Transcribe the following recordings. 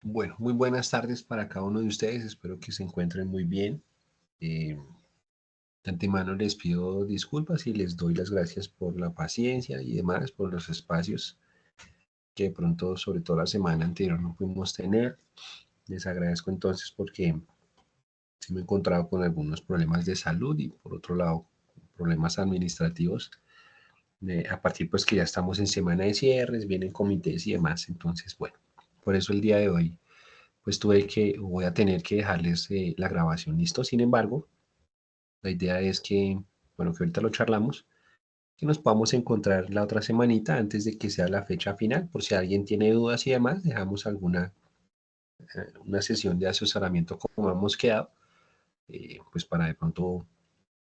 Bueno, muy buenas tardes para cada uno de ustedes. Espero que se encuentren muy bien. Eh, de antemano les pido disculpas y les doy las gracias por la paciencia y demás, por los espacios que de pronto, sobre todo la semana anterior, no pudimos tener. Les agradezco entonces porque sí me he encontrado con algunos problemas de salud y por otro lado problemas administrativos. A partir pues que ya estamos en semana de cierres, vienen comités y demás. Entonces, bueno, por eso el día de hoy pues voy a tener que dejarles la grabación listo. Sin embargo, la idea es que, bueno, que ahorita lo charlamos, que nos podamos encontrar la otra semanita antes de que sea la fecha final, por si alguien tiene dudas y demás, dejamos una sesión de asesoramiento como hemos quedado, pues para de pronto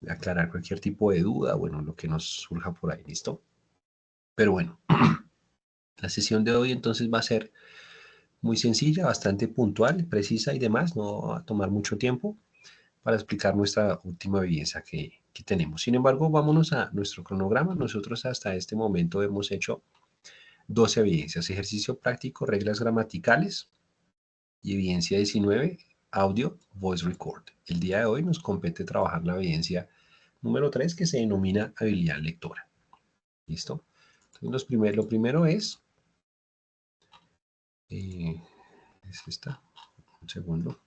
aclarar cualquier tipo de duda, bueno, lo que nos surja por ahí, ¿listo? Pero bueno, la sesión de hoy entonces va a ser muy sencilla, bastante puntual, precisa y demás, no va a tomar mucho tiempo para explicar nuestra última evidencia que tenemos. Sin embargo, vámonos a nuestro cronograma. Nosotros hasta este momento hemos hecho 12 evidencias, ejercicio práctico, reglas gramaticales y evidencia 19, audio, voice record. El día de hoy nos compete trabajar la evidencia número 3 que se denomina habilidad lectora. ¿Listo? Entonces, lo primero es esta, un segundo,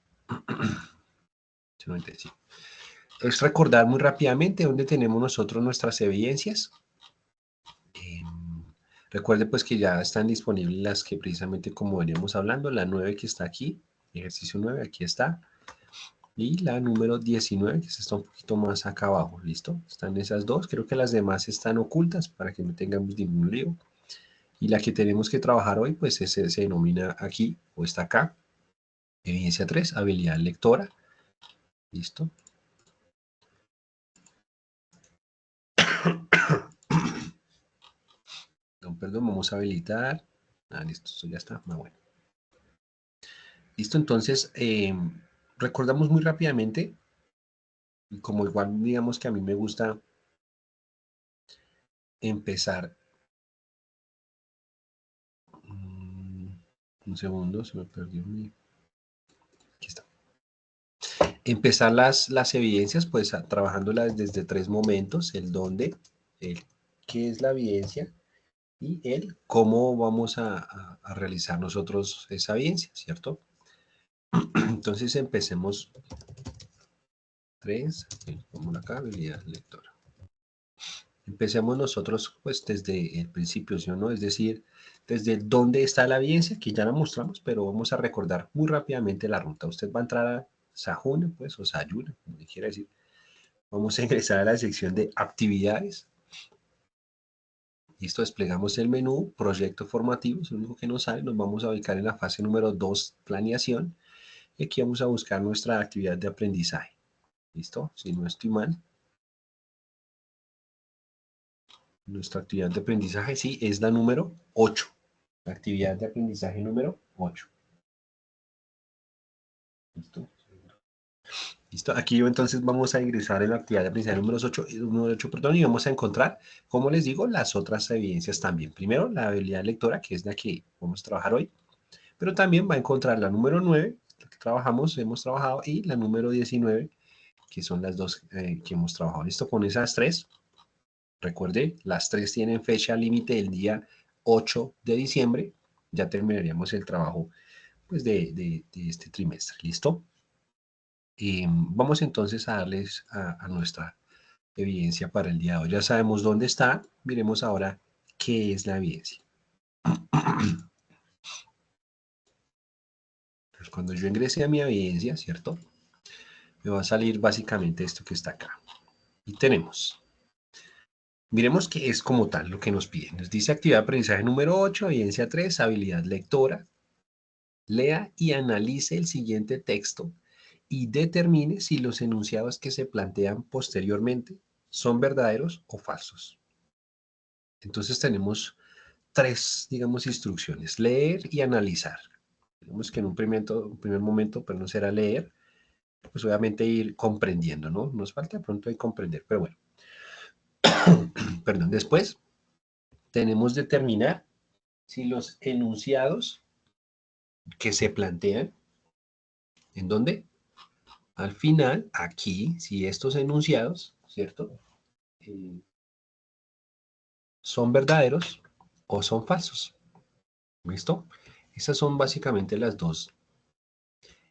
es recordar muy rápidamente dónde tenemos nosotros nuestras evidencias. Eh, Recuerde pues que ya están disponibles las que precisamente como veníamos hablando, la 9 que está aquí, ejercicio 9, aquí está, y la número 19 que está un poquito más acá abajo, ¿listo? Están esas dos, creo que las demás están ocultas para que no tengamos ningún lío. Y la que tenemos que trabajar hoy pues se denomina aquí o está acá, evidencia 3, habilidad lectora, ¿listo? No, perdón, vamos a habilitar. Listo, esto ya está. Bueno. Listo, entonces, recordamos muy rápidamente, y como igual digamos que a mí me gusta empezar. Un segundo, se me perdió mi. Aquí está. Empezar las evidencias, pues trabajándolas desde tres momentos: el dónde, el qué es la evidencia y el cómo vamos a realizar nosotros esa evidencia, ¿cierto? Entonces empecemos. Tres, como acá, habilidad lectora. Empecemos nosotros pues desde el principio, ¿sí o no? Es decir, desde dónde está la evidencia, que ya la mostramos, pero vamos a recordar muy rápidamente la ruta. Usted va a entrar a Sahuna, pues, o Sayuna, como le quiera decir. Vamos a ingresar a la sección de actividades. Listo, desplegamos el menú, proyecto formativo, es lo único que nos sale. Nos vamos a ubicar en la fase número 2, planeación. Y aquí vamos a buscar nuestra actividad de aprendizaje. ¿Listo? Si no estoy mal. Nuestra actividad de aprendizaje, sí, es la número 8. La actividad de aprendizaje número 8. ¿Listo? ¿Listo? Aquí entonces vamos a ingresar en la actividad de aprendizaje número 8, perdón, y vamos a encontrar, como les digo, las otras evidencias también. Primero, la habilidad lectora, que es la que vamos a trabajar hoy, pero también va a encontrar la número 9, la que hemos trabajado, y la número 19, que son las dos que hemos trabajado. ¿Listo? Con esas tres, recuerde, las tres tienen fecha límite del día 8 de diciembre. Ya terminaríamos el trabajo pues, de este trimestre. ¿Listo? Vamos entonces a darles a nuestra evidencia para el día de hoy. Ya sabemos dónde está. Miremos ahora qué es la evidencia. Pues cuando yo ingrese a mi evidencia, ¿cierto? Me va a salir básicamente esto que está acá. Y tenemos. Miremos qué es como tal lo que nos piden. Nos dice actividad de aprendizaje número 8, evidencia 3, habilidad lectora. Lea y analice el siguiente texto y determine si los enunciados que se plantean posteriormente son verdaderos o falsos. Entonces tenemos tres, digamos, instrucciones: leer y analizar. Digamos que en un primer momento, pues no será leer, pues obviamente ir comprendiendo, ¿no? Nos falta de pronto de comprender, pero bueno. Perdón, después tenemos determinar si los enunciados que se plantean, ¿en dónde? Al final, aquí, si estos enunciados, ¿cierto? Eh, son verdaderos o son falsos. ¿Listo? Esas son básicamente las dos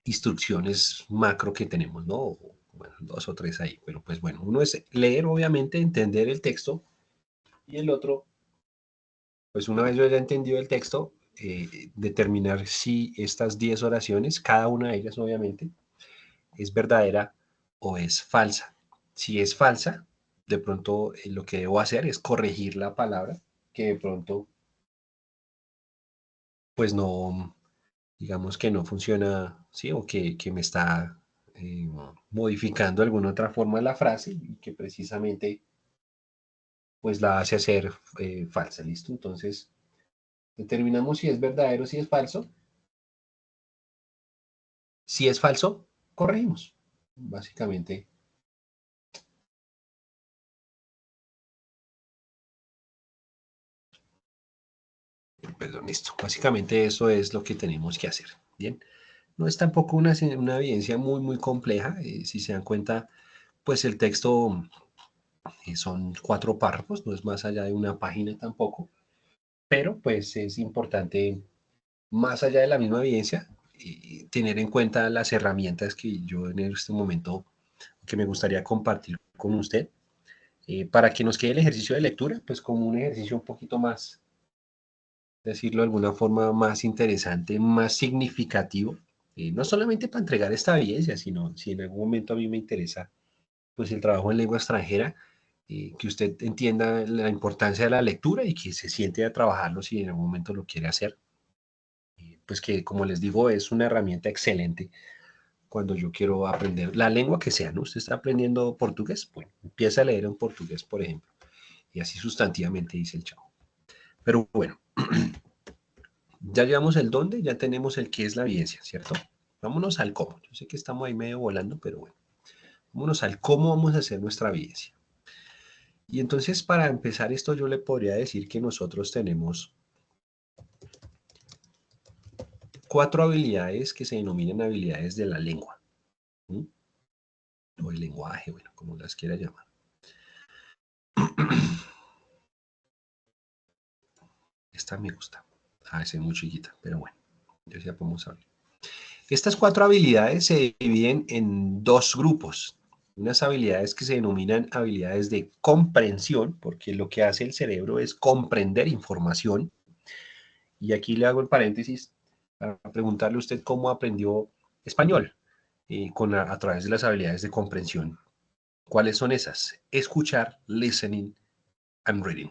instrucciones macro que tenemos, ¿no? Bueno, dos o tres ahí, pero pues bueno, uno es leer, obviamente, entender el texto, y el otro, pues una vez yo haya entendido el texto, determinar si estas 10 oraciones, cada una de ellas obviamente, es verdadera o es falsa. Si es falsa, de pronto lo que debo hacer es corregir la palabra que de pronto, pues no, digamos que no funciona, ¿sí? O que me está modificando de alguna otra forma la frase y que precisamente pues la hace ser falsa, ¿listo? Entonces, determinamos si es verdadero o si es falso. Si es falso, corregimos. Básicamente, perdón, listo. Básicamente eso es lo que tenemos que hacer. Bien. No es tampoco una evidencia muy, muy compleja. Si se dan cuenta, pues el texto son 4 párrafos, no es más allá de una página tampoco, pero pues es importante, más allá de la misma evidencia, tener en cuenta las herramientas que yo en este momento, que me gustaría compartir con usted, para que nos quede el ejercicio de lectura, pues como un ejercicio un poquito más, decirlo de alguna forma, más interesante, más significativo, no solamente para entregar esta evidencia, sino si en algún momento a mí me interesa pues el trabajo en lengua extranjera, que usted entienda la importancia de la lectura y que se siente a trabajarlo si en algún momento lo quiere hacer. Pues que, como les digo, es una herramienta excelente cuando yo quiero aprender la lengua que sea, ¿no? Usted está aprendiendo portugués, bueno, empieza a leer en portugués, por ejemplo, y así sustantivamente dice el chavo. Pero bueno, ya llevamos el dónde, ya tenemos el qué es la evidencia, ¿cierto? Vámonos al cómo. Yo sé que estamos ahí medio volando, pero bueno, vámonos al cómo vamos a hacer nuestra evidencia. Y entonces, para empezar esto, yo le podría decir que nosotros tenemos 4 habilidades que se denominan habilidades de la lengua, ¿sí? O el lenguaje, bueno, como las quiera llamar. Esta me gusta. A veces es muy chiquita, pero bueno, ya podemos hablar. Estas 4 habilidades se dividen en 2 grupos. Unas habilidades que se denominan habilidades de comprensión, porque lo que hace el cerebro es comprender información. Y aquí le hago el paréntesis para preguntarle a usted cómo aprendió español a través de las habilidades de comprensión. ¿Cuáles son esas? Escuchar, listening and reading.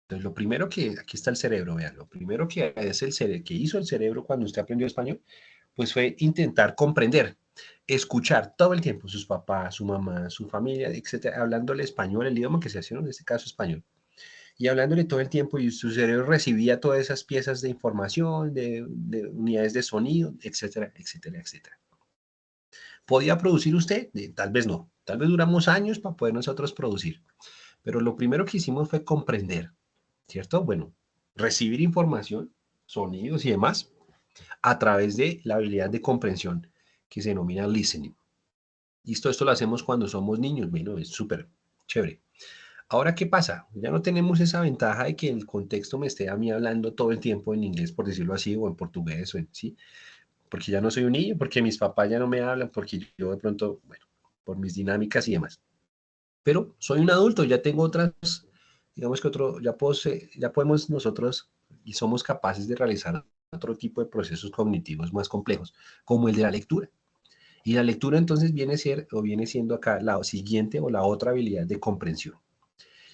Entonces, lo primero que, aquí está el cerebro, vean, lo primero que es que hizo el cerebro cuando usted aprendió español, pues fue intentar comprender, escuchar todo el tiempo sus papás, su mamá, su familia, etcétera, hablándole español, el idioma que se hacía, en este caso español, y hablándole todo el tiempo, y su cerebro recibía todas esas piezas de información, de unidades de sonido, etcétera, etcétera, etcétera. ¿Podía producir usted? Tal vez no, tal vez duramos años para poder nosotros producir, pero lo primero que hicimos fue comprender, ¿cierto? Bueno, recibir información, sonidos y demás, a través de la habilidad de comprensión que se denomina listening. Y esto lo hacemos cuando somos niños, bueno, es súper chévere. Ahora, ¿qué pasa? Ya no tenemos esa ventaja de que el contexto me esté a mí hablando todo el tiempo en inglés, por decirlo así, o en portugués, o en, ¿sí? Porque ya no soy un niño, porque mis papás ya no me hablan, porque yo de pronto, bueno, por mis dinámicas y demás. Pero soy un adulto, ya tengo otras, digamos que ya podemos nosotros y somos capaces de realizar otro tipo de procesos cognitivos más complejos, como el de la lectura. Y la lectura entonces viene siendo acá la siguiente o la otra habilidad de comprensión.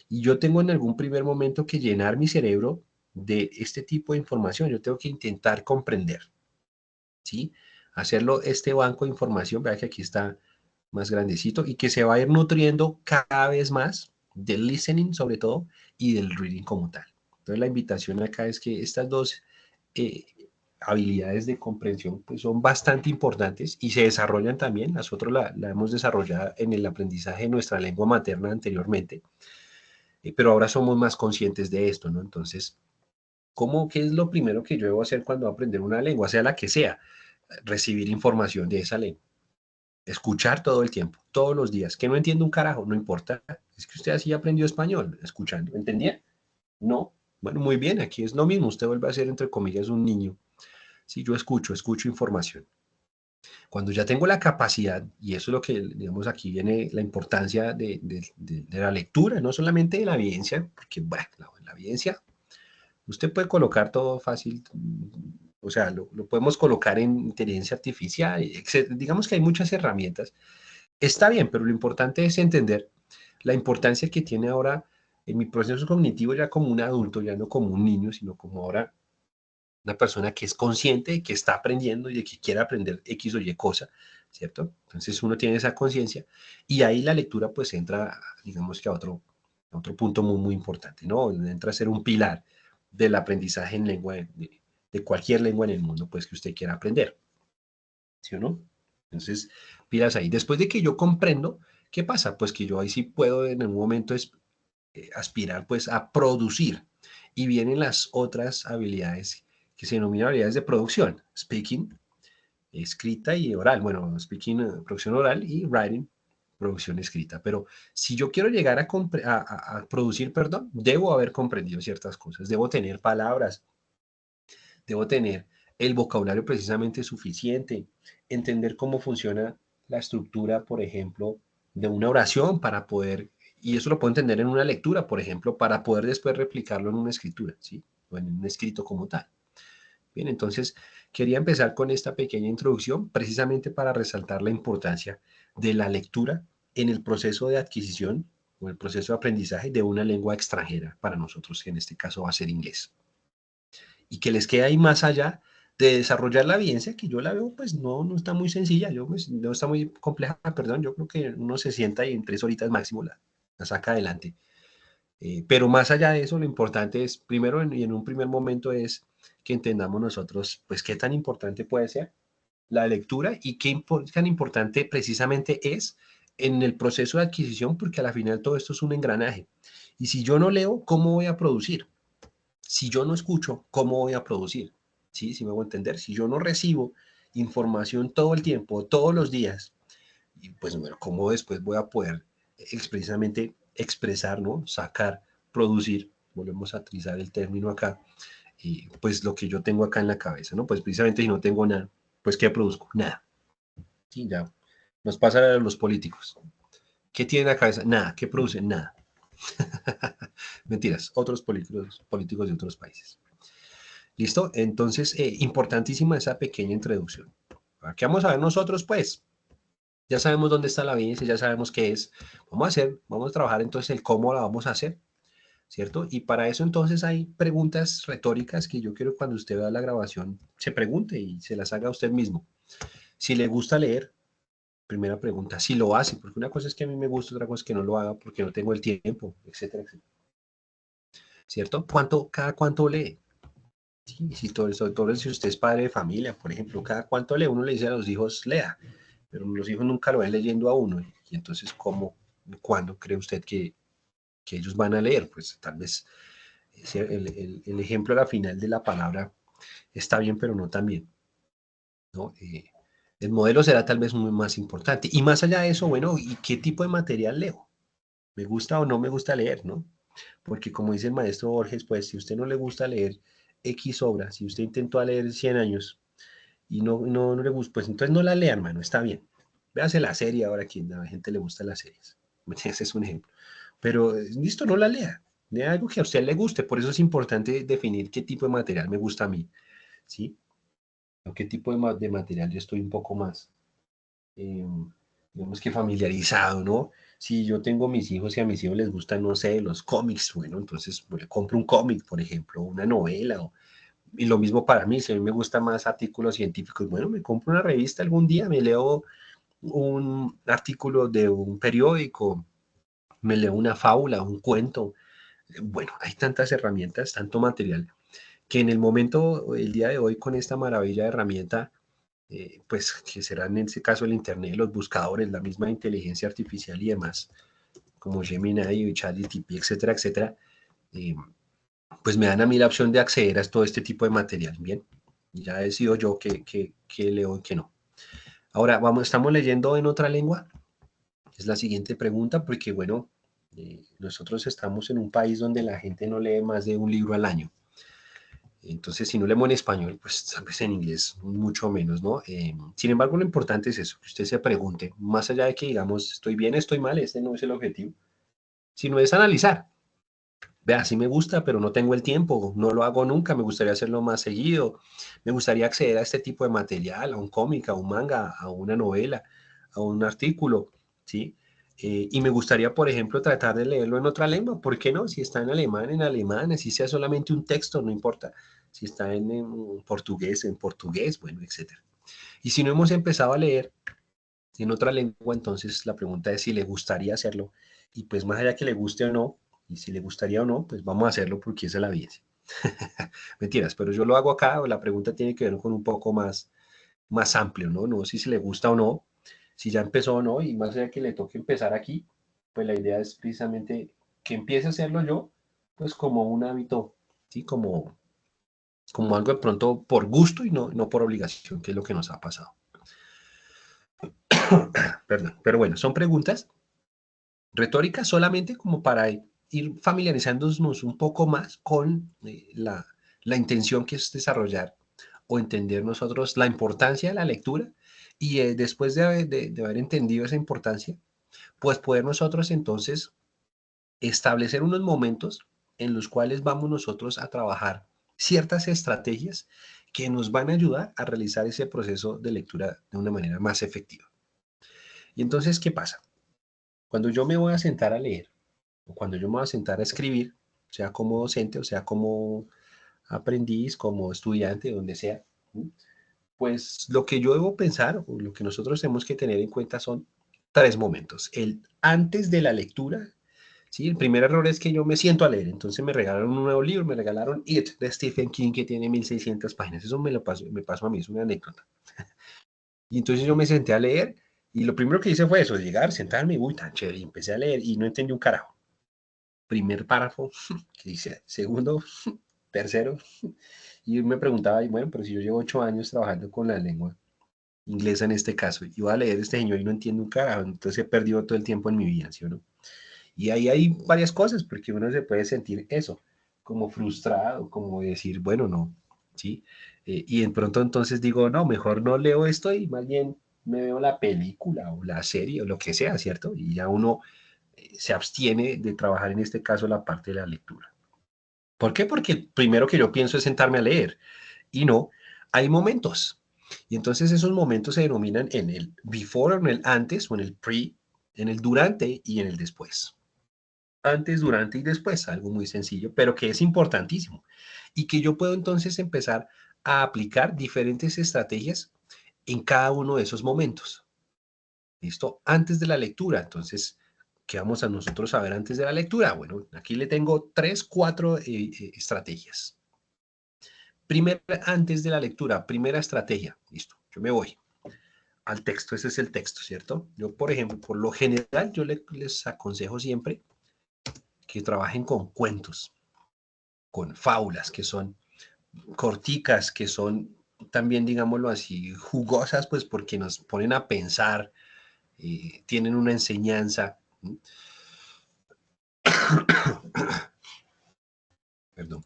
Y yo tengo en algún primer momento que llenar mi cerebro de este tipo de información. Yo tengo que intentar comprender, ¿sí? Hacerlo este banco de información, vea que aquí está más grandecito y que se va a ir nutriendo cada vez más del listening sobre todo y del reading como tal. Entonces la invitación acá es que estas dos eh, habilidades de comprensión pues son bastante importantes y se desarrollan también, nosotros la hemos desarrollado en el aprendizaje de nuestra lengua materna anteriormente, pero ahora somos más conscientes de esto, ¿no? Entonces, ¿qué es lo primero que yo debo hacer cuando aprender una lengua, sea la que sea? Recibir información de esa lengua. Escuchar todo el tiempo, todos los días. Que no entiendo un carajo, no importa. Es que usted así aprendió español, escuchando. ¿Entendía? No. Bueno, muy bien, aquí es lo mismo. Usted vuelve a ser, entre comillas, un niño. Si yo escucho información. Cuando ya tengo la capacidad, y eso es lo que, digamos, aquí viene la importancia de la lectura, no solamente de la evidencia, porque, bueno, la evidencia, usted puede colocar todo fácil, o sea, lo podemos colocar en inteligencia artificial, digamos que hay muchas herramientas. Está bien, pero lo importante es entender la importancia que tiene ahora en mi proceso cognitivo ya como un adulto, ya no como un niño, sino como ahora una persona que es consciente de que está aprendiendo y de que quiere aprender X o Y cosa, ¿cierto? Entonces uno tiene esa conciencia y ahí la lectura pues entra, digamos que a otro punto muy, muy importante, ¿no? Entra a ser un pilar del aprendizaje en lengua, de cualquier lengua en el mundo pues que usted quiera aprender, ¿sí o no? Entonces, pilas ahí. Después de que yo comprendo, ¿qué pasa? Pues que yo ahí sí puedo en algún momento aspirar pues a producir. Y vienen las otras habilidades que se denominan habilidades de producción, speaking, escrita y oral. Bueno, speaking, producción oral y writing, producción escrita. Pero si yo quiero llegar a producir, perdón, debo haber comprendido ciertas cosas, debo tener palabras, debo tener el vocabulario precisamente suficiente, entender cómo funciona la estructura, por ejemplo, de una oración para poder, y eso lo puedo entender en una lectura, por ejemplo, para poder después replicarlo en una escritura, ¿sí? O en un escrito como tal. Bien, entonces quería empezar con esta pequeña introducción precisamente para resaltar la importancia de la lectura en el proceso de adquisición o el proceso de aprendizaje de una lengua extranjera para nosotros, que en este caso va a ser inglés y que les queda ahí más allá de desarrollar la evidencia, que yo la veo, pues no está muy sencilla, pues, no está muy compleja, perdón, yo creo que uno se sienta y en 3 horitas máximo la saca adelante. Pero más allá de eso, lo importante es, primero y en un primer momento es que entendamos nosotros, pues, qué tan importante puede ser la lectura y tan importante precisamente es en el proceso de adquisición, porque a la final todo esto es un engranaje. Y si yo no leo, ¿cómo voy a producir? Si yo no escucho, ¿cómo voy a producir? ¿Sí? ¿Sí me hago entender? Si yo no recibo información todo el tiempo, todos los días, y pues bueno, ¿cómo después voy a poder precisamente expresar, ¿no? Sacar, producir, volvemos a utilizar el término acá, y pues lo que yo tengo acá en la cabeza, ¿no? Pues precisamente si no tengo nada, pues ¿qué produzco? Nada. Sí, ya. Nos pasa a los políticos. ¿Qué tienen en la cabeza? Nada. ¿Qué producen? Nada. Mentiras, otros políticos de otros países. ¿Listo? Entonces, importantísima esa pequeña introducción. ¿Qué vamos a ver nosotros, pues? Ya sabemos dónde está la evidencia, ya sabemos qué es. Vamos a trabajar entonces el cómo la vamos a hacer, ¿cierto? Y para eso entonces hay preguntas retóricas que yo quiero que cuando usted vea la grabación se pregunte y se las haga a usted mismo. Si le gusta leer, primera pregunta, si lo hace, porque una cosa es que a mí me gusta, otra cosa es que no lo haga porque no tengo el tiempo, etcétera, etcétera. ¿Cierto? ¿Cada cuánto lee? Sí, si sobre todo si usted es padre de familia, por ejemplo, cada cuánto lee, uno le dice a los hijos, lea, pero los hijos nunca lo ven leyendo a uno. Y entonces, cuándo cree usted que ellos van a leer? Pues tal vez el ejemplo a la final de la palabra está bien, pero no tan bien, ¿no? El modelo será tal vez muy más importante. Y más allá de eso, bueno, ¿y qué tipo de material leo? ¿Me gusta o no me gusta leer, no? Porque como dice el maestro Borges, pues si a usted no le gusta leer X obra, si usted intentó leer 100 años y no le gusta, pues entonces no la lea, hermano, está bien. Véase la serie ahora, que a la gente le gustan las series. Ese es un ejemplo. Pero listo, no la lea. Lea algo que a usted le guste. Por eso es importante definir qué tipo de material me gusta a mí, ¿sí? O qué tipo de material yo estoy un poco más, eh, digamos que familiarizado, ¿no? Si yo tengo mis hijos y a mis hijos les gustan, no sé, los cómics, bueno, entonces le compro un cómic, por ejemplo, una novela, y lo mismo para mí, si a mí me gustan más artículos científicos, bueno, me compro una revista algún día, me leo un artículo de un periódico, me leo una fábula, un cuento. Bueno, hay tantas herramientas, tanto material, que en el momento, el día de hoy, con esta maravilla de herramienta, pues que será en este caso el Internet, los buscadores, la misma inteligencia artificial y demás, como Gemini y ChatGPT, etcétera, etcétera, eh, pues me dan a mí la opción de acceder a todo este tipo de material, ¿bien? Ya decido yo qué leo y qué no. Ahora, estamos leyendo en otra lengua. Es la siguiente pregunta, porque bueno, nosotros estamos en un país donde la gente no lee más de un libro al año. Entonces, si no leemos en español, pues tal vez en inglés mucho menos, ¿no? Sin embargo, lo importante es eso, que usted se pregunte, más allá de que digamos, estoy bien, estoy mal, este no es el objetivo, sino es analizar. Vea, sí me gusta, pero no tengo el tiempo, no lo hago nunca, me gustaría hacerlo más seguido, me gustaría acceder a este tipo de material, a un cómic, a un manga, a una novela, a un artículo, ¿sí? Y me gustaría, por ejemplo, tratar de leerlo en otra lengua, ¿por qué no? Si está en alemán, si sea solamente un texto, no importa. Si está en portugués, bueno, etcétera. Y si no hemos empezado a leer en otra lengua, entonces la pregunta es si le gustaría hacerlo. Y pues más allá que le guste o no, y si le gustaría o no, pues vamos a hacerlo porque esa es la vida. Mentiras, pero yo lo hago acá, la pregunta tiene que ver con un poco más amplio, ¿no? No si se le gusta o no, si ya empezó o no, y más allá que le toque empezar aquí, pues la idea es precisamente que empiece a hacerlo yo, pues como un hábito, ¿sí? Como algo de pronto por gusto y no por obligación, que es lo que nos ha pasado. Perdón, pero bueno, son preguntas retóricas solamente como para ir familiarizándonos un poco más con la intención que es desarrollar o entender nosotros la importancia de la lectura y después de haber entendido esa importancia, pues poder nosotros entonces establecer unos momentos en los cuales vamos nosotros a trabajar ciertas estrategias que nos van a ayudar a realizar ese proceso de lectura de una manera más efectiva. Y entonces, ¿qué pasa? Cuando yo me voy a sentar a leer, o cuando yo me voy a sentar a escribir, sea como docente, o sea como aprendiz, como estudiante, donde sea, pues lo que yo debo pensar, o lo que nosotros tenemos que tener en cuenta son tres momentos. El antes de la lectura, ¿sí? El primer error es que yo me siento a leer, entonces me regalaron un nuevo libro, me regalaron It de Stephen King que tiene 1600 páginas, eso me pasó a mí, es una anécdota. Y entonces yo me senté a leer y lo primero que hice fue eso, llegar, sentarme, uy, tan chévere, y empecé a leer y no entendí un carajo. Primer párrafo, que dice, segundo, tercero, y me preguntaba, y bueno, pero si yo llevo 8 años trabajando con la lengua inglesa en este caso, y voy a leer este señor y no entiendo un carajo, entonces he perdido todo el tiempo en mi vida, ¿sí o no? Y ahí hay varias cosas, porque uno se puede sentir eso, como frustrado, como decir, bueno, no, ¿sí? Y de pronto entonces digo, no, mejor no leo esto y más bien me veo la película o la serie o lo que sea, ¿cierto? Y ya uno se abstiene de trabajar en este caso la parte de la lectura. ¿Por qué? Porque el primero que yo pienso es sentarme a leer y no, hay momentos. Y entonces esos momentos se denominan en el before, en el antes o en el pre, en el durante y en el después. Antes, durante y después, algo muy sencillo, pero que es importantísimo y que yo puedo entonces empezar a aplicar diferentes estrategias en cada uno de esos momentos. ¿Listo? Antes de la lectura, entonces, ¿qué vamos a nosotros a ver antes de la lectura? Bueno, aquí le tengo tres, cuatro estrategias. Primera, antes de la lectura, primera estrategia. Listo, yo me voy al texto, ese es el texto, ¿cierto? Yo, por ejemplo, por lo general, yo les aconsejo siempre que trabajen con cuentos, con fábulas, que son corticas, que son también, digámoslo así, jugosas, pues porque nos ponen a pensar, tienen una enseñanza. Perdón,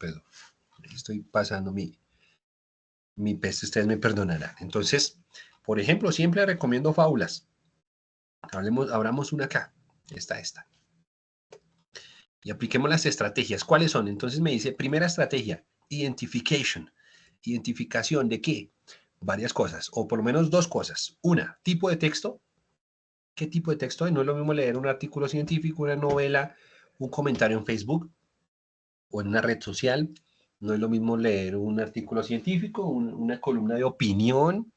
estoy pasando mi peste, ustedes me perdonarán. Entonces, por ejemplo, siempre recomiendo fábulas. Abramos una acá, esta. Y apliquemos las estrategias. ¿Cuáles son? Entonces me dice, primera estrategia, identification. ¿Identificación de qué? Varias cosas, o por lo menos dos cosas. Una, tipo de texto. ¿Qué tipo de texto? No es lo mismo leer un artículo científico, una novela, un comentario en Facebook o en una red social. No es lo mismo leer un artículo científico, una columna de opinión,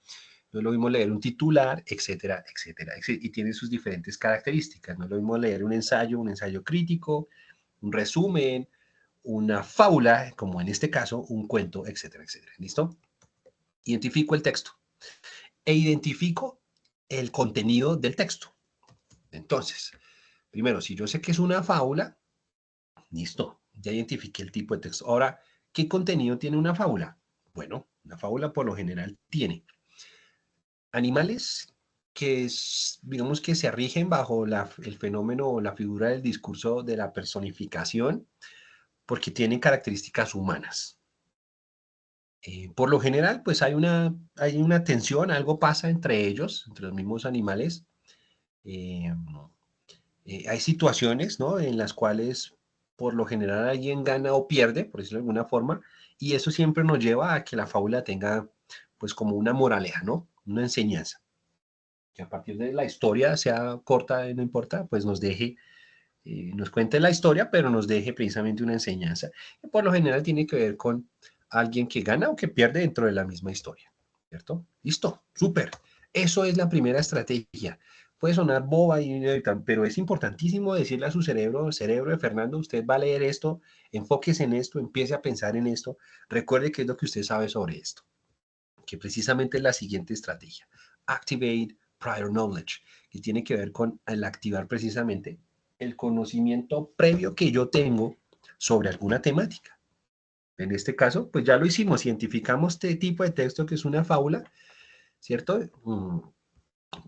no es lo mismo leer un titular, etcétera, etcétera. Y tiene sus diferentes características. No es lo mismo leer un ensayo crítico, un resumen, una fábula, como en este caso, un cuento, etcétera, etcétera. ¿Listo? Identifico el texto e identifico el contenido del texto. Entonces, Primero, si yo sé que es una fábula, listo, ya identifiqué el tipo de texto. Ahora, ¿qué contenido tiene una fábula? Bueno, una fábula por lo general tiene animales que digamos que se rigen bajo el fenómeno o la figura del discurso de la personificación porque tienen características humanas. Por lo general, pues hay una tensión, algo pasa entre ellos, entre los mismos animales. Eh, Hay situaciones, ¿no? En las cuales por lo general alguien gana o pierde, por decirlo de alguna forma, y eso siempre nos lleva a que la fábula tenga pues como una moraleja, ¿no? Una enseñanza. Que a partir de la historia, sea corta, no importa, pues nos deje, nos cuente la historia, pero nos deje precisamente una enseñanza, que por lo general tiene que ver con alguien que gana o que pierde dentro de la misma historia, ¿cierto? Listo, súper. Eso es la primera estrategia. Puede sonar boba, pero es importantísimo decirle a su cerebro, cerebro de Fernando, usted va a leer esto, enfóquese en esto, empiece a pensar en esto, recuerde qué es lo que usted sabe sobre esto, que precisamente es la siguiente estrategia. Activate prior knowledge, que tiene que ver con el activar precisamente el conocimiento previo que yo tengo sobre alguna temática. En este caso, pues ya lo hicimos, identificamos este tipo de texto que es una fábula, ¿cierto?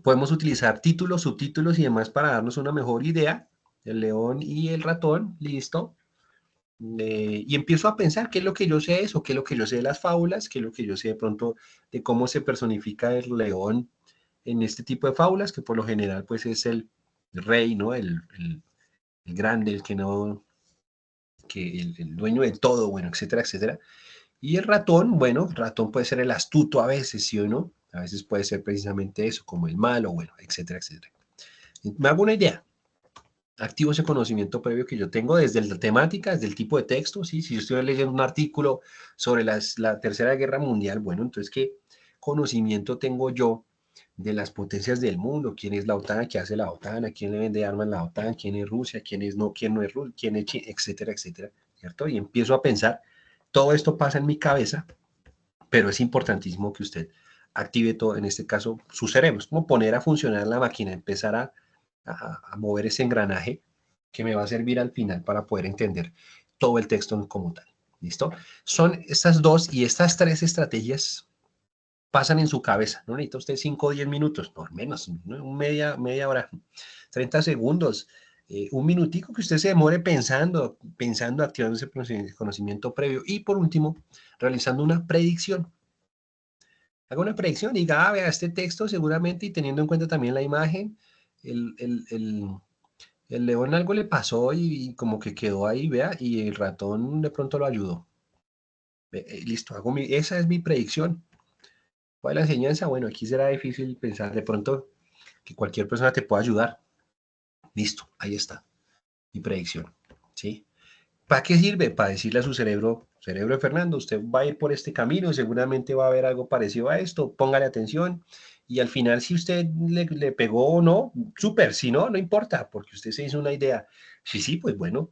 Podemos utilizar títulos, subtítulos y demás para darnos una mejor idea. El león y el ratón, listo. Y empiezo a pensar qué es lo que yo sé de eso, qué es lo que yo sé de las fábulas, qué es lo que yo sé de pronto de cómo se personifica el león en este tipo de fábulas, que por lo general pues es el rey, ¿no? El grande, el que no, que el dueño de todo, bueno, etcétera, etcétera. Y el ratón, bueno, el ratón puede ser el astuto a veces, ¿sí o no? A veces puede ser precisamente eso, como el malo, bueno, etcétera, etcétera. Me hago una idea. Activo ese conocimiento previo que yo tengo desde la temática, desde el tipo de texto, ¿sí? Si yo estoy leyendo un artículo sobre la Tercera Guerra Mundial, bueno, entonces, ¿qué conocimiento tengo yo de las potencias del mundo? ¿Quién es la OTAN? ¿Qué hace la OTAN? ¿A quién le vende armas la OTAN? ¿Quién es Rusia? ¿Quién no es Rusia? ¿Quién es China? Etcétera, etcétera, ¿cierto? Y empiezo a pensar, todo esto pasa en mi cabeza, pero es importantísimo que usted active todo, en este caso, su cerebro. Es como poner a funcionar la máquina, empezar a mover ese engranaje que me va a servir al final para poder entender todo el texto como tal. ¿Listo? Son estas dos y estas tres estrategias pasan en su cabeza. No necesita usted 5 o 10 minutos, no, menos, ¿no? Media hora, 30 segundos, un minutico que usted se demore pensando, activando ese conocimiento previo. Y por último, realizando una predicción. Haga una predicción, diga, vea, este texto seguramente, y teniendo en cuenta también la imagen, el, el, el, el león algo le pasó y como que quedó ahí, vea, y el ratón de pronto lo ayudó. Listo, esa es mi predicción. ¿Cuál es la enseñanza? Bueno, aquí será difícil pensar de pronto que cualquier persona te pueda ayudar. Listo, ahí está, mi predicción. ¿Sí? ¿Para qué sirve? Para decirle a su cerebro, cerebro de Fernando, usted va a ir por este camino, seguramente va a haber algo parecido a esto, póngale atención y al final si usted le pegó o no, súper, si no, no importa, porque usted se hizo una idea. Sí, sí, pues bueno,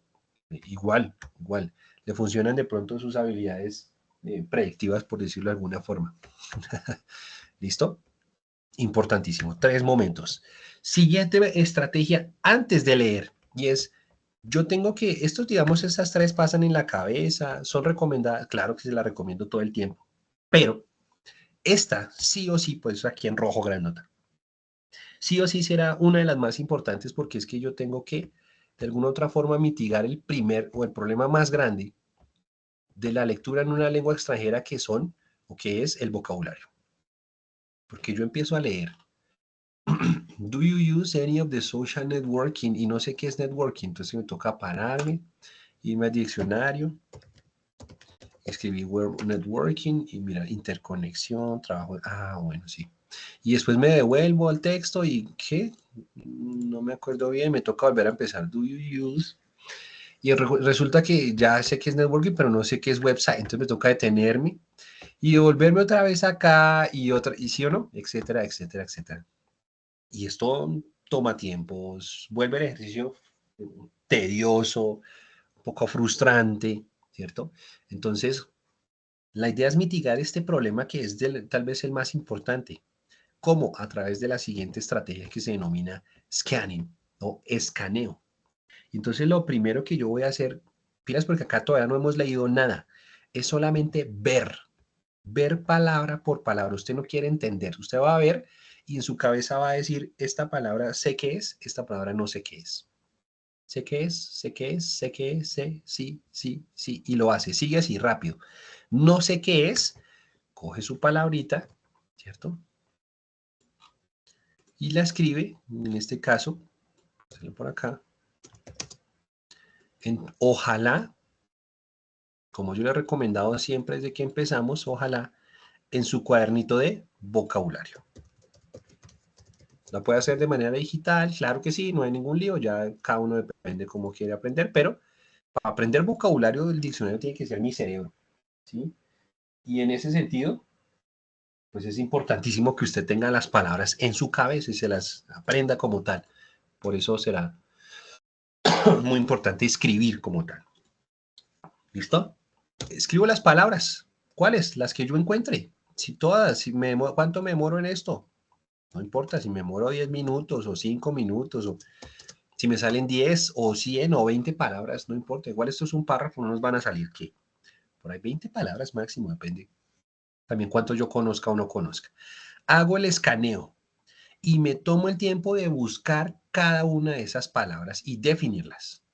igual, le funcionan de pronto sus habilidades predictivas, por decirlo de alguna forma. ¿Listo? Importantísimo. Tres momentos. Siguiente estrategia antes de leer y es yo tengo que, estos, digamos, estas tres pasan en la cabeza, son recomendadas, claro que se las recomiendo todo el tiempo, pero esta sí o sí, pues aquí en rojo grandota, sí o sí será una de las más importantes porque es que yo tengo que, de alguna otra forma, mitigar el primer o el problema más grande de la lectura en una lengua extranjera que son o que es el vocabulario. Porque yo empiezo a leer, do you use any of the social networking? Y no sé qué es networking, entonces me toca pararme, irme al diccionario, escribí web networking y mira, interconexión, trabajo. Ah, bueno, sí. Y después me devuelvo al texto y ¿qué? No me acuerdo bien, me toca volver a empezar. Do you use? Y resulta que ya sé que es networking, pero no sé qué es website. Entonces me toca detenerme y devolverme otra vez acá y otra, y sí o no, etcétera, etcétera, etcétera. Y esto toma tiempos, vuelve el ejercicio tedioso, un poco frustrante, ¿cierto? Entonces, la idea es mitigar este problema que es tal vez el más importante. ¿Cómo? A través de la siguiente estrategia que se denomina scanning o escaneo. Entonces lo primero que yo voy a hacer, pilas porque acá todavía no hemos leído nada, es solamente ver palabra por palabra. Usted no quiere entender, usted va a ver y en su cabeza va a decir, esta palabra sé qué es, esta palabra no sé qué es. Sé qué es, sé qué es, sé qué es, sé, sí, sí, sí, y lo hace, sigue así rápido. No sé qué es, coge su palabrita, ¿cierto? Y la escribe, en este caso, por acá, ojalá, como yo le he recomendado siempre desde que empezamos, ojalá en su cuadernito de vocabulario. La puede hacer de manera digital, claro que sí, no hay ningún lío, ya cada uno depende cómo quiere aprender, pero para aprender vocabulario del diccionario tiene que ser mi cerebro, ¿sí? Y en ese sentido, pues es importantísimo que usted tenga las palabras en su cabeza y se las aprenda como tal. Por eso será muy importante escribir como tal. ¿Listo? Escribo las palabras. ¿Cuáles? Las que yo encuentre. Si todas, ¿cuánto me demoro en esto? No importa si me demoro 10 minutos o 5 minutos o si me salen 10 o 100 o 20 palabras, no importa. Igual esto es un párrafo, no nos van a salir ¿qué? Por ahí 20 palabras máximo, depende. También cuánto yo conozca o no conozca. Hago el escaneo y me tomo el tiempo de buscar cada una de esas palabras y definirlas.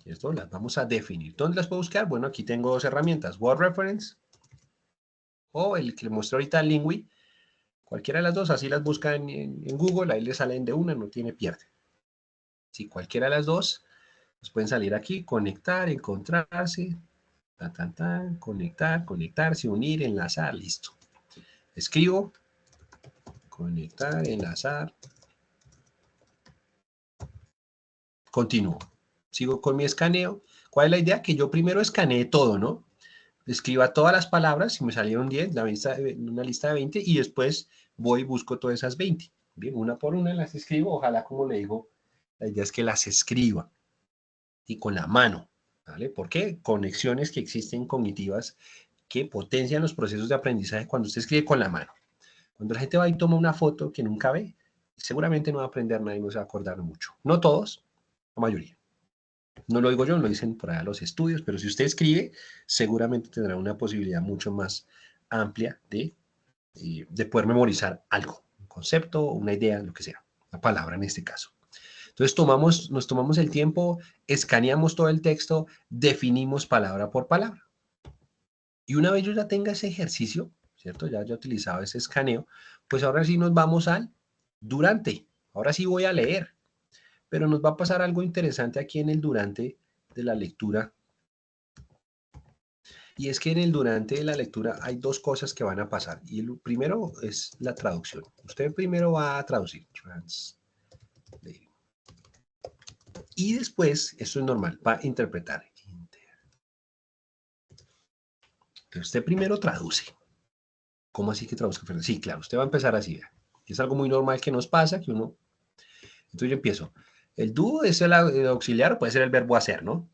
¿Cierto? Las vamos a definir. ¿Dónde las puedo buscar? Bueno, aquí tengo dos herramientas, Word Reference o el que le mostré ahorita, Lingui. Cualquiera de las dos, así las buscan en Google, ahí le salen de una, no tiene pierde. Si cualquiera de las dos, pues pueden salir aquí, conectar, encontrarse, conectar, conectarse, unir, enlazar, listo. Escribo, conectar, enlazar, continúo. Sigo con mi escaneo. ¿Cuál es la idea? Que yo primero escanee todo, ¿no? Escriba todas las palabras, si me salieron 10, una lista de 20, y después voy y busco todas esas 20. Bien, una por una las escribo, ojalá, como le digo, la idea es que las escriba y con la mano, ¿vale? ¿Por qué? Conexiones que existen cognitivas que potencian los procesos de aprendizaje cuando usted escribe con la mano. Cuando la gente va y toma una foto que nunca ve, seguramente no va a aprender nada y no se va a acordar mucho. No todos, la mayoría. No lo digo yo, lo dicen por allá los estudios, pero si usted escribe, seguramente tendrá una posibilidad mucho más amplia de poder memorizar algo, un concepto, una idea, lo que sea, una palabra en este caso. Entonces nos tomamos el tiempo, escaneamos todo el texto, definimos palabra por palabra. Y una vez yo ya tenga ese ejercicio, ¿cierto? Ya he utilizado ese escaneo, pues ahora sí nos vamos al durante. Ahora sí voy a leer, pero nos va a pasar algo interesante aquí en el durante de la lectura. Y es que en el durante de la lectura hay dos cosas que van a pasar. Y lo primero es la traducción. Usted primero va a traducir. Y después, esto es normal, va a interpretar. Entonces usted primero traduce. ¿Cómo así que traduzca? Sí, claro, usted va a empezar así. Es algo muy normal que nos pasa, que uno... Entonces yo empiezo. El dúo es el auxiliar, puede ser el verbo hacer, ¿no?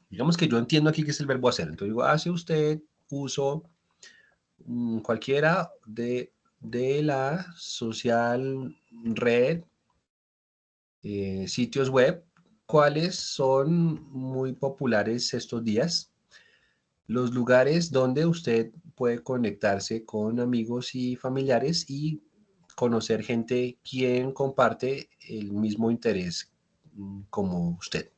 Digamos que yo entiendo aquí que es el verbo hacer. Entonces digo, hace usted uso cualquiera de la social red, sitios web, ¿cuáles son muy populares estos días? Los lugares donde usted puede conectarse con amigos y familiares y conocer gente quien comparte el mismo interés como usted.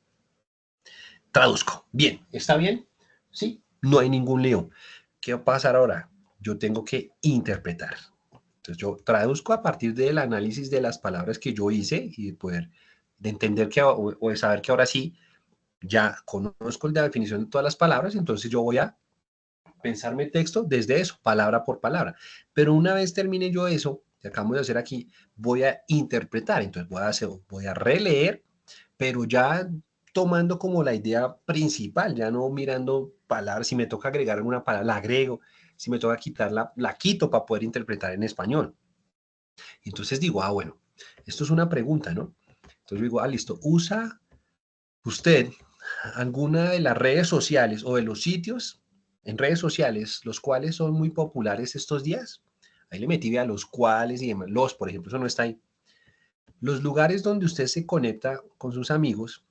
Traduzco. Bien, ¿está bien? Sí, no hay ningún lío. ¿Qué va a pasar ahora? Yo tengo que interpretar. Entonces yo traduzco a partir del análisis de las palabras que yo hice y de entender que, o de saber que ahora sí ya conozco la definición de todas las palabras, entonces yo voy a pensarme el texto desde eso, palabra por palabra. Pero una vez termine yo eso, que acabamos de hacer aquí, voy a interpretar. Entonces voy a releer, pero ya tomando como la idea principal, ya no mirando palabras. Si me toca agregar alguna palabra, la agrego. Si me toca quitarla, la quito para poder interpretar en español. Entonces digo, bueno, esto es una pregunta, ¿no? Entonces digo, listo, usa usted alguna de las redes sociales o de los sitios en redes sociales, los cuales son muy populares estos días. Ahí le metí a los cuales y demás. Los, por ejemplo, eso no está ahí. Los lugares donde usted se conecta con sus amigos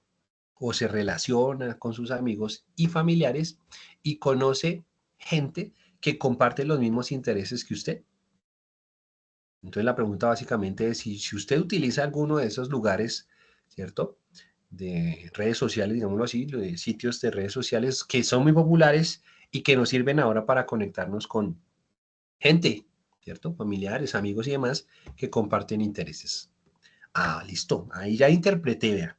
o se relaciona con sus amigos y familiares y conoce gente que comparte los mismos intereses que usted. Entonces la pregunta básicamente es si usted utiliza alguno de esos lugares, ¿cierto? De redes sociales, digámoslo así, de sitios de redes sociales que son muy populares y que nos sirven ahora para conectarnos con gente, ¿cierto? Familiares, amigos y demás que comparten intereses. Ah, listo. Ahí ya interpreté, vea.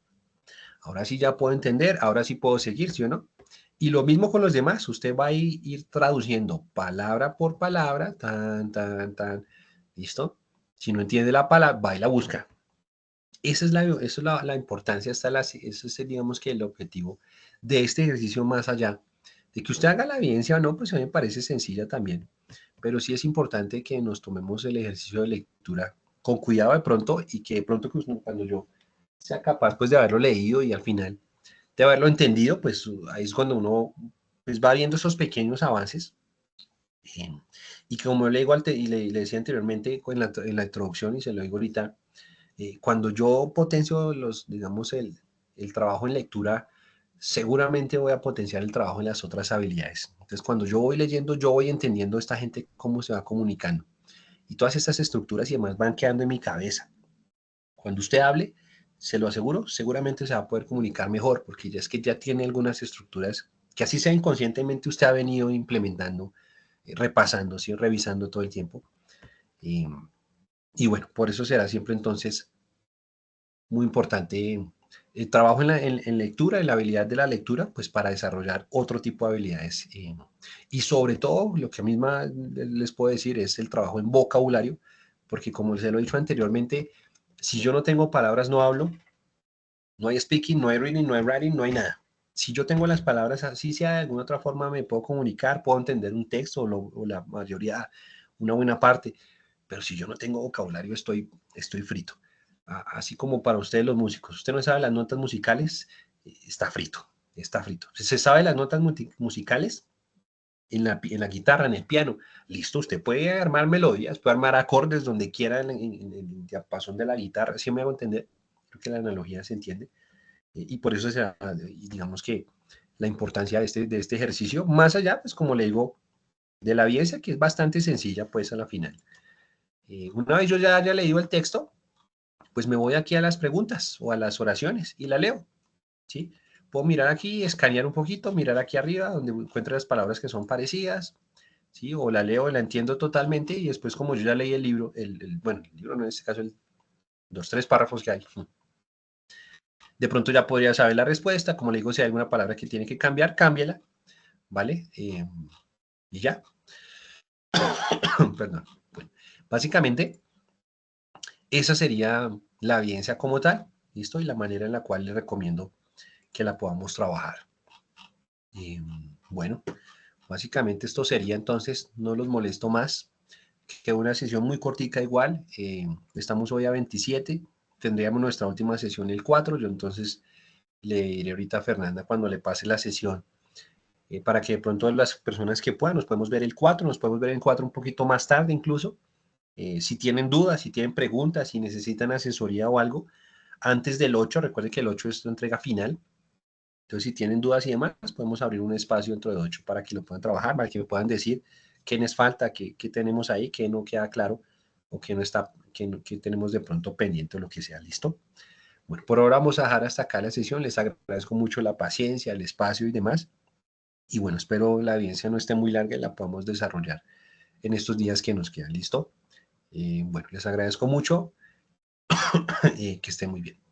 Ahora sí ya puedo entender, ahora sí puedo seguir, ¿sí o no? Y lo mismo con los demás. Usted va a ir traduciendo palabra por palabra, tan, tan, tan. ¿Listo? Si no entiende la palabra, va y la busca. Esa es la importancia, ese es, digamos que el objetivo de este ejercicio más allá de que usted haga la evidencia o no, pues a mí me parece sencilla también, pero sí es importante que nos tomemos el ejercicio de lectura con cuidado de pronto y que de pronto cuando yo sea capaz pues de haberlo leído y al final de haberlo entendido, pues ahí es cuando uno pues, va viendo esos pequeños avances. eh, y como le digo y le decía anteriormente en la introducción y se lo digo ahorita, cuando yo potencio digamos, el trabajo en lectura, seguramente voy a potenciar el trabajo en las otras habilidades. Entonces, cuando yo voy leyendo, yo voy entendiendo esta gente cómo se va comunicando. Y todas estas estructuras y demás van quedando en mi cabeza. Cuando usted hable, se lo aseguro, seguramente se va a poder comunicar mejor, porque ya es que ya tiene algunas estructuras que así sea inconscientemente usted ha venido implementando, repasando, ¿sí? Revisando todo el tiempo. Y, y bueno, por eso será siempre entonces muy importante el trabajo en lectura, en la habilidad de la lectura, pues para desarrollar otro tipo de habilidades. Y sobre todo, lo que a mí más les puedo decir es el trabajo en vocabulario, porque como se lo he dicho anteriormente, si yo no tengo palabras, no hablo, no hay speaking, no hay reading, no hay writing, no hay nada. Si yo tengo las palabras así, sea de alguna otra forma me puedo comunicar, puedo entender un texto o la mayoría, una buena parte, pero si yo no tengo vocabulario, estoy frito. Así como para ustedes los músicos, usted no sabe las notas musicales, está frito, está frito. Si se sabe las notas musicales en la guitarra, en el piano, listo, usted puede armar melodías, puede armar acordes donde quiera en el diapasón de la guitarra, ¿sí me hago entender? Creo que la analogía se entiende. Y por eso, digamos que la importancia de este ejercicio, más allá, pues como le digo, de la evidencia, que es bastante sencilla, pues a la final. Una vez yo ya haya leído el texto, pues me voy aquí a las preguntas o a las oraciones y la leo, ¿sí? Puedo mirar aquí, escanear un poquito, mirar aquí arriba donde encuentro las palabras que son parecidas, ¿sí? O la leo, la entiendo totalmente y después como yo ya leí el libro, bueno, el libro no en este caso, los 3 párrafos que hay, de pronto ya podría saber la respuesta, como le digo, si hay alguna palabra que tiene que cambiar, cámbiala, ¿vale? Y ya, perdón. Bueno, básicamente, esa sería la evidencia como tal, ¿listo? Y la manera en la cual le recomiendo que la podamos trabajar. Bueno, básicamente esto sería entonces, no los molesto más, que una sesión muy cortica igual, estamos hoy a 27, tendríamos nuestra última sesión el 4, yo entonces le diré ahorita a Fernanda cuando le pase la sesión, para que de pronto las personas que puedan, nos podemos ver el 4, nos podemos ver el 4 un poquito más tarde incluso, si tienen dudas, si tienen preguntas, si necesitan asesoría o algo, antes del 8, recuerden que el 8 es la entrega final, entonces si tienen dudas y demás, podemos abrir un espacio dentro de 8 para que lo puedan trabajar, para que me puedan decir qué les falta, qué tenemos ahí, qué no queda claro o qué no está, qué tenemos de pronto pendiente o lo que sea, ¿listo? Bueno, por ahora vamos a dejar hasta acá la sesión, les agradezco mucho la paciencia, el espacio y demás, y bueno, espero la audiencia no esté muy larga y la podamos desarrollar en estos días que nos quedan, ¿listo? Bueno, les agradezco mucho y que estén muy bien.